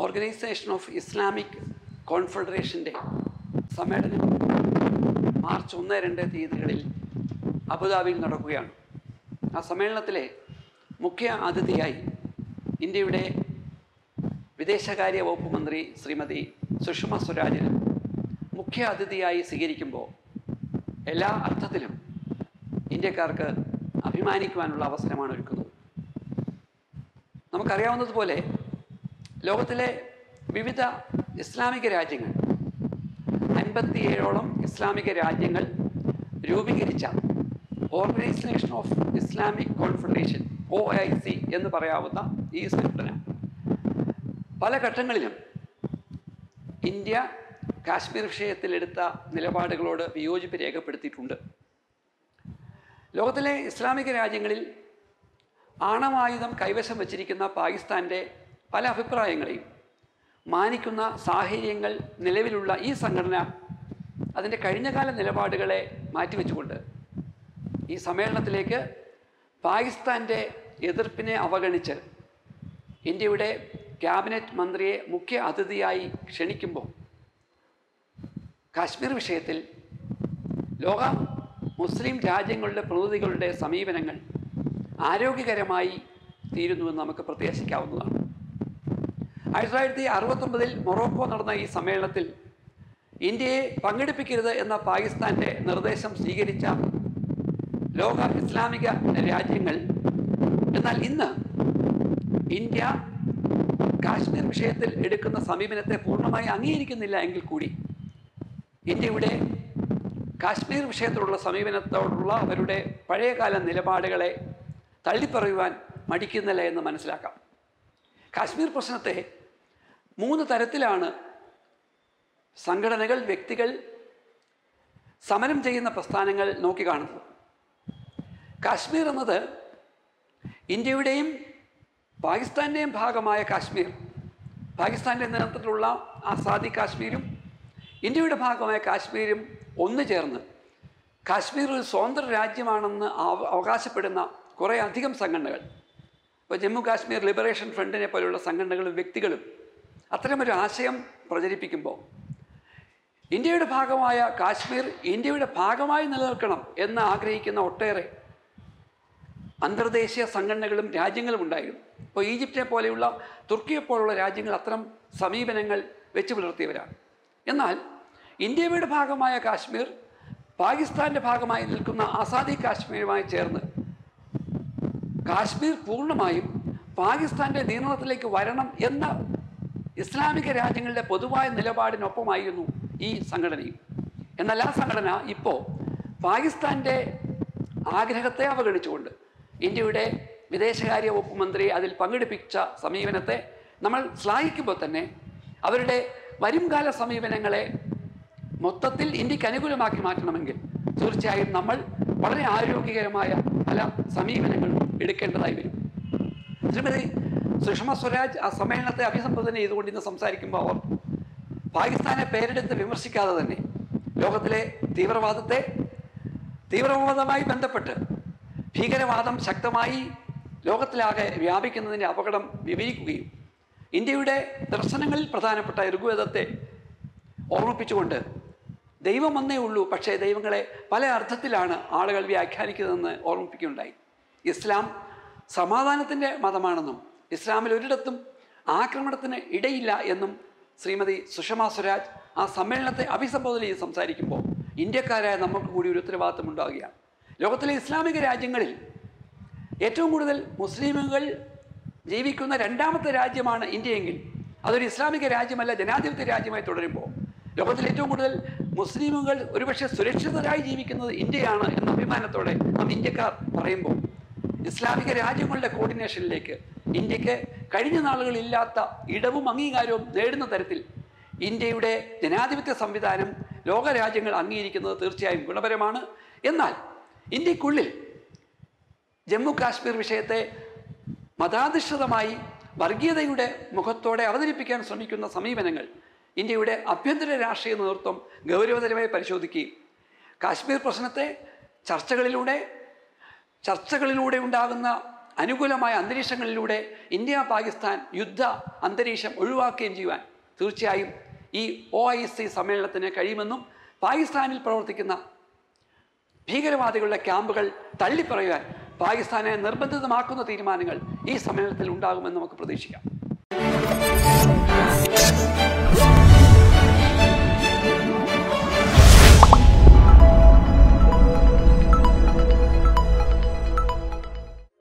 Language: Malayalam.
ഓർഗനൈസേഷൻ ഓഫ് ഇസ്ലാമിക് കോൺഫെഡറേഷൻ്റെ സമ്മേളനം മാർച്ച് 1-2 തീയതികളിൽ അബുദാബിയിൽ നടക്കുകയാണ്. ആ സമ്മേളനത്തിലെ മുഖ്യ അതിഥിയായി ഇന്ത്യയുടെ വിദേശകാര്യ വകുപ്പ് മന്ത്രി ശ്രീമതി സുഷമ സ്വരാജിന് മുഖ്യ അതിഥിയായി സ്വീകരിക്കുമ്പോൾ എല്ലാ അർത്ഥത്തിലും ഇന്ത്യക്കാർക്ക് അഭിമാനിക്കുവാനുള്ള അവസരമാണ് ഒരുക്കുന്നത്. നമുക്കറിയാവുന്നതുപോലെ ലോകത്തിലെ വിവിധ ഇസ്ലാമിക രാജ്യങ്ങൾ 57ഓളം ഇസ്ലാമിക രാജ്യങ്ങൾ രൂപീകരിച്ച organisation of Islamic confederation OIC എന്ന് പറയാവുന്ന ഈ സംഘടന പല ഘട്ടങ്ങളിലും ഇന്ത്യ കാശ്മീർ വിഷയത്തിലെടുത്ത നിലപാടുകളോട് വിയോജിപ്പ് രേഖപ്പെടുത്തിയിട്ടുണ്ട്. ലോകത്തിലെ ഇസ്ലാമിക രാജ്യങ്ങളിൽ ആണവായുധം കൈവശം വച്ചിരിക്കുന്ന പാകിസ്ഥാൻ്റെ പല അഭിപ്രായങ്ങളെയും മാനിക്കുന്ന സാഹചര്യങ്ങൾ നിലവിലുള്ള ഈ സംഘടന അതിൻ്റെ കഴിഞ്ഞകാല നിലപാടുകളെ മാറ്റിവെച്ചുകൊണ്ട് ഈ സമ്മേളനത്തിലേക്ക് പാകിസ്ഥാൻ്റെ എതിർപ്പിനെ അവഗണിച്ച് ഇന്ത്യയുടെ ക്യാബിനറ്റ് മന്ത്രിയെ മുഖ്യ അതിഥിയായി ക്ഷണിക്കുമ്പോൾ കാശ്മീർ വിഷയത്തിൽ ലോക മുസ്ലിം രാജ്യങ്ങളുടെ പ്രതിനിധികളുടെ സമീപനങ്ങൾ ആരോഗ്യകരമായി തീരുന്നുവെന്ന് നമുക്ക് പ്രത്യാശിക്കാവുന്നതാണ്. 1969 മൊറോക്കോ നടന്ന ഈ സമ്മേളനത്തിൽ ഇന്ത്യയെ പങ്കെടുപ്പിക്കരുത് എന്ന പാകിസ്ഥാൻ്റെ നിർദ്ദേശം സ്വീകരിച്ച ലോക ഇസ്ലാമിക രാജ്യങ്ങൾ എന്നാൽ ഇന്ന് ഇന്ത്യ കാശ്മീർ വിഷയത്തിൽ എടുക്കുന്ന സമീപനത്തെ പൂർണ്ണമായി അംഗീകരിക്കുന്നില്ല എങ്കിൽ കൂടി ഇന്ത്യയുടെ കാശ്മീർ വിഷയത്തോടുള്ള സമീപനത്തോടുള്ള അവരുടെ പഴയകാല നിലപാടുകളെ തള്ളിപ്പറയുവാൻ മടിക്കുന്നില്ല എന്ന് മനസ്സിലാക്കാം. കാശ്മീർ പ്രശ്നത്തെ 3 തരത്തിലാണ് സംഘടനകൾ, വ്യക്തികൾ, സമരം ചെയ്യുന്ന പ്രസ്ഥാനങ്ങൾ നോക്കിക്കാണുന്നത്. കാശ്മീർ എന്നത് ഇന്ത്യയുടെയും പാകിസ്ഥാൻ്റെയും ഭാഗമായ കാശ്മീർ, പാകിസ്ഥാൻ്റെ നേതൃത്വത്തിലുള്ള ആസാദി കാശ്മീരും ഇന്ത്യയുടെ ഭാഗമായ കാശ്മീരും ഒന്നു ചേർന്ന് കാശ്മീർ ഒരു സ്വതന്ത്ര രാജ്യമാണെന്ന് അവകാശപ്പെടുന്ന കുറേ അധികം സംഘടനകൾ, ഇപ്പോൾ ജമ്മു കാശ്മീർ ലിബറേഷൻ ഫ്രണ്ടിനെ പോലെയുള്ള സംഘടനകളും വ്യക്തികളും അത്തരമൊരു ആശയം പ്രചരിപ്പിക്കുമ്പോൾ ഇന്ത്യയുടെ ഭാഗമായ കാശ്മീർ ഇന്ത്യയുടെ ഭാഗമായി നിലനിൽക്കണം എന്ന് ആഗ്രഹിക്കുന്ന ഒട്ടേറെ അന്തർദേശീയ സംഘടനകളും രാജ്യങ്ങളും ഉണ്ടായിരുന്നു. ഇപ്പോൾ ഈജിപ്തിനെ പോലെയുള്ള തുർക്കിയെ പോലുള്ള രാജ്യങ്ങൾ അത്തരം സമീപനങ്ങൾ വെച്ച് പുലർത്തിയവരാണ്. എന്നാൽ ഇന്ത്യയുടെ ഭാഗമായ കാശ്മീർ പാകിസ്ഥാൻ്റെ ഭാഗമായി നിൽക്കുന്ന ആസാദി കാശ്മീരുമായി ചേർന്ന് കാശ്മീർ പൂർണ്ണമായും പാകിസ്ഥാൻ്റെ നിയന്ത്രണത്തിലേക്ക് വരണം എന്ന ഇസ്ലാമിക രാജ്യങ്ങളുടെ പൊതുവായ നിലപാടിനൊപ്പമായിരുന്നു ഈ സംഘടനയും. എന്നാൽ ആ സംഘടന ഇപ്പോൾ പാകിസ്ഥാൻ്റെ ആഗ്രഹത്തെ അവഗണിച്ചുകൊണ്ട് ഇന്ത്യയുടെ വിദേശകാര്യ വകുപ്പ് മന്ത്രി അതിൽ പങ്കെടുപ്പിച്ച സമീപനത്തെ നമ്മൾ ശ്ലാഘിക്കുമ്പോൾ തന്നെ അവരുടെ വരുംകാല സമീപനങ്ങളെ മൊത്തത്തിൽ ഇന്ത്യക്ക് അനുകൂലമാക്കി മാറ്റണമെങ്കിൽ തീർച്ചയായും നമ്മൾ വളരെ ആരോഗ്യകരമായ പല സമീപനങ്ങളും എടുക്കേണ്ടതായി വരും. ശ്രീമതി സുഷമ സ്വരാജ് ആ സമ്മേളനത്തെ അഭിസംബോധന ചെയ്തുകൊണ്ട് ഇന്ന് സംസാരിക്കുമ്പോൾ അവർ പാകിസ്ഥാനെ പേരെടുത്ത് വിമർശിക്കാതെ തന്നെ ലോകത്തിലെ തീവ്രവാദവുമായി ബന്ധപ്പെട്ട് ഭീകരവാദം ശക്തമായി ലോകത്തിലാകെ വ്യാപിക്കുന്നതിൻ്റെ അപകടം വിവരിക്കുകയും ഇന്ത്യയുടെ ദർശനങ്ങളിൽ പ്രധാനപ്പെട്ട ഋഗ്വേദത്തെ ഓർമ്മിപ്പിച്ചുകൊണ്ട് ദൈവം ഒന്നേ ഉള്ളൂ, പക്ഷേ ദൈവങ്ങളെ പല അർത്ഥത്തിലാണ് ആളുകൾ വ്യാഖ്യാനിക്കുന്നതെന്ന് ഓർമ്മിപ്പിക്കുകയുണ്ടായി. ഇസ്ലാം സമാധാനത്തിൻ്റെ മതമാണെന്നും ഇസ്ലാമിൽ ഒരിടത്തും ആക്രമണത്തിന് ഇടയില്ല എന്നും ശ്രീമതി സുഷമ സ്വരാജ് ആ സമ്മേളനത്തെ അഭിസംബോധന ചെയ്ത് സംസാരിക്കുമ്പോൾ ഇന്ത്യക്കാരായ നമുക്ക് കൂടി ഒരു ഉത്തരവാദിത്വം ഉണ്ടാവുകയാണ്. ലോകത്തിലെ ഇസ്ലാമിക രാജ്യങ്ങളിൽ ഏറ്റവും കൂടുതൽ മുസ്ലിമുകൾ ജീവിക്കുന്ന 2ാമത്തെ രാജ്യമാണ് ഇന്ത്യയെങ്കിൽ അതൊരു ഇസ്ലാമിക രാജ്യമല്ല, ജനാധിപത്യ രാജ്യമായി തുടരുമ്പോൾ ലോകത്തിൽ ഏറ്റവും കൂടുതൽ മുസ്ലിമുകൾ ഒരുപക്ഷെ സുരക്ഷിതരായി ജീവിക്കുന്നത് ഇന്ത്യയാണ് എന്ന അഭിമാനത്തോടെ നാം ഇന്ത്യക്കാർ പറയുമ്പോൾ ഇസ്ലാമിക രാജ്യങ്ങളുടെ കോർഡിനേഷനിലേക്ക് ഇന്ത്യക്ക് കഴിഞ്ഞ നാളുകളില്ലാത്ത ഇടവും അംഗീകാരവും നേടുന്ന തരത്തിൽ ഇന്ത്യയുടെ ജനാധിപത്യ സംവിധാനം ലോകരാജ്യങ്ങൾ അംഗീകരിക്കുന്നത് തീർച്ചയായും ഗുണപരമാണ്. എന്നാൽ ഇന്ത്യക്കുള്ളിൽ ജമ്മു കാശ്മീർ വിഷയത്തെ മതാധിഷ്ഠിതമായി വർഗീയതയുടെ മുഖത്തോടെ അവതരിപ്പിക്കാൻ ശ്രമിക്കുന്ന സമീപനങ്ങൾ ഇന്ത്യയുടെ ആഭ്യന്തര രാഷ്ട്രീയ നേതൃത്വം ഗൗരവതരമായി പരിശോധിക്കുകയും കാശ്മീർ പ്രശ്നത്തെ ചർച്ചകളിലൂടെ ഉണ്ടാകുന്ന അനുകൂലമായ അന്തരീക്ഷങ്ങളിലൂടെ ഇന്ത്യ പാകിസ്ഥാൻ യുദ്ധ അന്തരീക്ഷം ഒഴിവാക്കുകയും ചെയ്യുവാൻ തീർച്ചയായും ഈ OIC സമ്മേളനത്തിന് കഴിയുമെന്നും പാകിസ്ഥാനിൽ പ്രവർത്തിക്കുന്ന ഭീകരവാദികളുടെ ക്യാമ്പുകൾ തള്ളിപ്പറയുവാൻ പാകിസ്ഥാനെ നിർബന്ധിതമാക്കുന്ന തീരുമാനങ്ങൾ ഈ സമ്മേളനത്തിൽ ഉണ്ടാകുമെന്ന് നമുക്ക് പ്രതീക്ഷിക്കാം.